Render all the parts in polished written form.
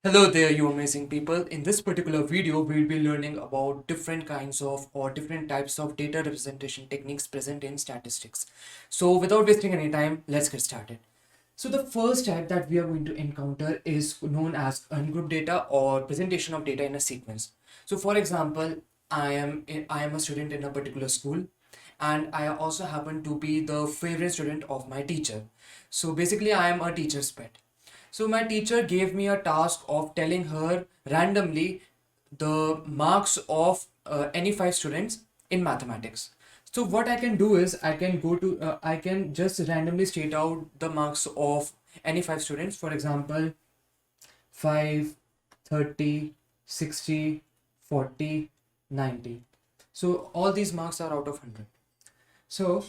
Hello there, you amazing people. In this particular video, we'll be learning about different kinds of or different types of data representation techniques present in statistics. So without wasting any time, let's get started. So the first type that we are going to encounter is known as ungrouped data or presentation of data in a sequence. So for example, I am a student in a particular school, and I also happen to be the favorite student of my teacher. So basically I am a teacher's pet. So my teacher gave me a task of telling her randomly the marks of any five students in mathematics. So what I can do is I can just randomly state out the marks of any five students. For example, 5, 30, 60, 40, 90. So all these marks are out of 100. So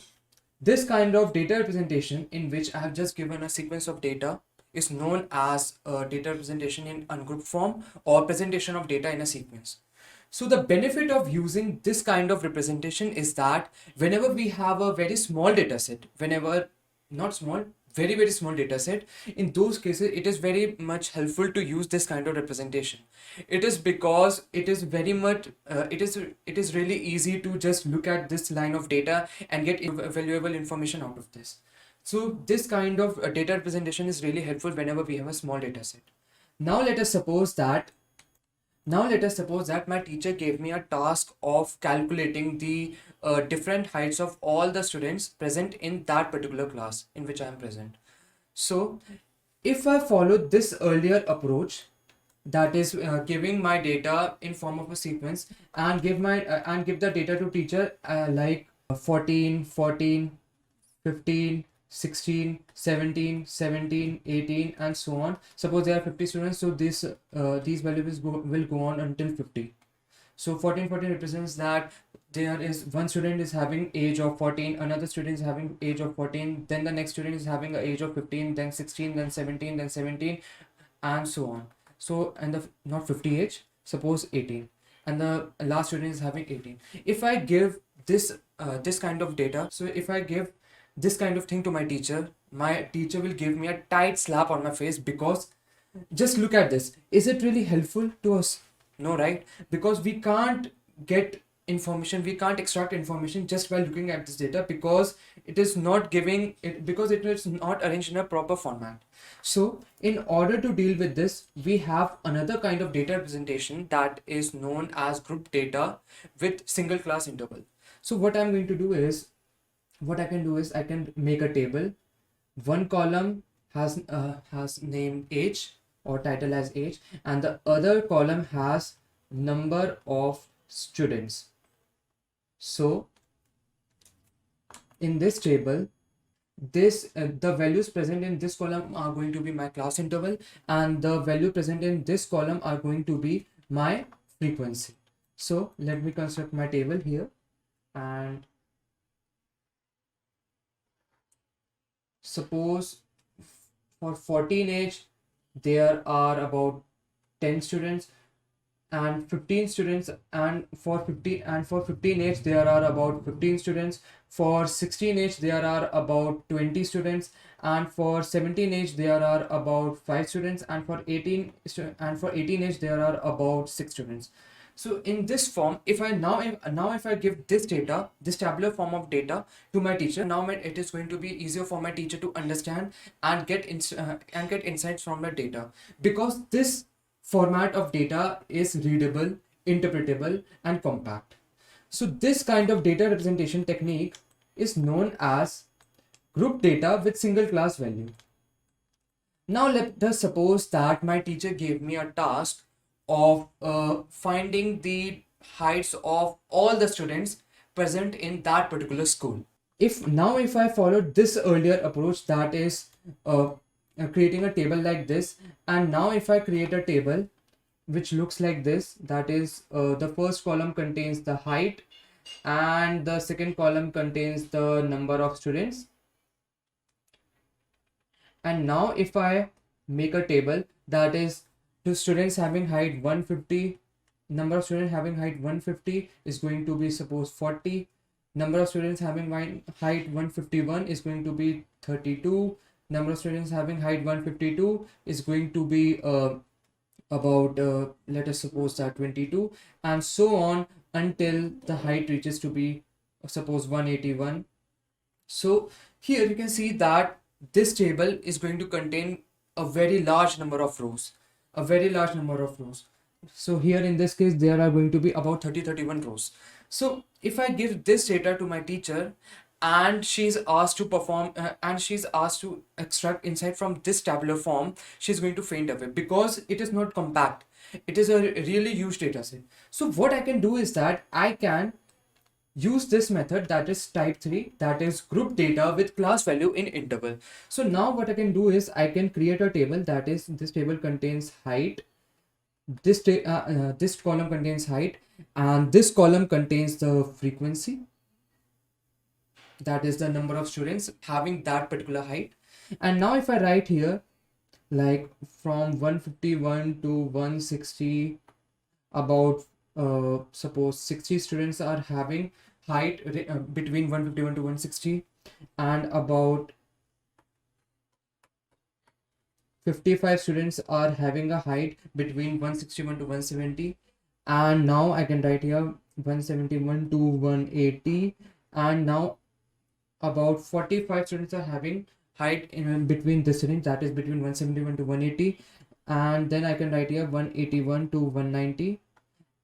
this kind of data representation, in which I have just given a sequence of data, is known as data representation in ungrouped form or presentation of data in a sequence. So the benefit of using this kind of representation is that whenever we have a very small data set, whenever not small, very small data set, in those cases it is very much helpful to use this kind of representation. It is because it is very much it is really easy to just look at this line of data and get valuable information out of this. So this kind of data representation is really helpful whenever we have a small data set. Now let us suppose that my teacher gave me a task of calculating the different heights of all the students present in that particular class in which I am present. So if I follow this earlier approach, that is giving my data in form of a sequence and give the data to teacher, like 14, 14, 15, 16, 17, 17, 18, and so on. Suppose there are 50 students, so these values will go on until 50. So 14, 14 represents that there is one student is having age of 14, another student is having age of 14, then the next student is having an age of 15, then 16, then 17, then 17, and so on. So, and the not 50 age, suppose 18, and the last student is having 18. If I give this kind of data, so if I give this kind of thing to my teacher will give me a tight slap on my face, because just look at this. Is it really helpful to us? No, right? Because we can't get information, we can't extract information just by looking at this data, because it is not giving it, because it is not arranged in a proper format. So in order to deal with this, we have another kind of data representation that is known as group data with single class interval. So what I'm going to do is, what I can do is I can make a table. One column has named age or title as age, and the other column has number of students. So in this table, the values present in this column are going to be my class interval, and the value present in this column are going to be my frequency. So let me construct my table here, and suppose for 14 age there are about 10 students and 15 students, and for 15 age there are about 15 students. For 16 age there are about 20 students, and for 17 age there are about 5 students, and for 18 age there are about 6 students. So in this form, if I give this data, this tabular form of data to my teacher, now it is going to be easier for my teacher to understand and get insights from the data, because this format of data is readable, interpretable, and compact. So this kind of data representation technique is known as group data with single class value. Now let us suppose that my teacher gave me a task of finding the heights of all the students present in that particular school. If I follow this earlier approach, that is creating a table like this, and now if I create a table which looks like this, that is the first column contains the height and the second column contains the number of students. And now if I make a table that is to students having height 150, number of students having height 150 is going to be suppose 40, number of students having height 151 is going to be 32, number of students having height 152 is going to be about let us suppose that 22, and so on until the height reaches to be suppose 181. So here you can see that this table is going to contain a very large number of rows, a very large number of rows. So here in this case there are going to be about 31 rows. So if I give this data to my teacher and she's asked to perform and she's asked to extract insight from this tabular form, she's going to faint away because it is not compact. It is a really huge data set. So what I can do is that I can use this method, that is type 3, that is group data with class value in interval. So now what I can do is I can create a table, that is this table contains height, this column contains height, and this column contains the frequency, that is the number of students having that particular height. And now if I write here like from 151 to 160, about suppose 60 students are having height between 151 to 160, and about 55 students are having a height between 161 to 170. And now I can write here 171 to 180, and now about 45 students are having height in between this range, that is between 171 to 180. And then I can write here 181 to 190,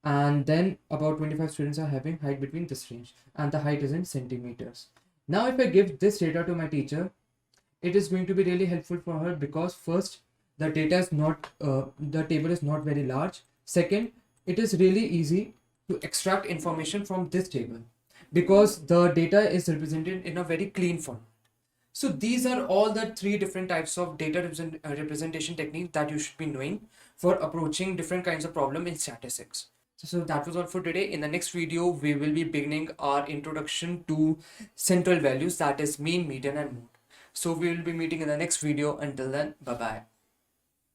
and then about 25 students are having height between this range, and the height is in centimeters. Now if I give this data to my teacher, it is going to be really helpful for her because first, the data is not the table is not very large. Second, it is really easy to extract information from this table because the data is represented in a very clean form. So these are all the three different types of data representation techniques that you should be knowing for approaching different kinds of problem in statistics. So that was all for today. In the next video, we will be beginning our introduction to central values, that is mean, median, and mode. So we will be meeting in the next video. Until then, bye bye.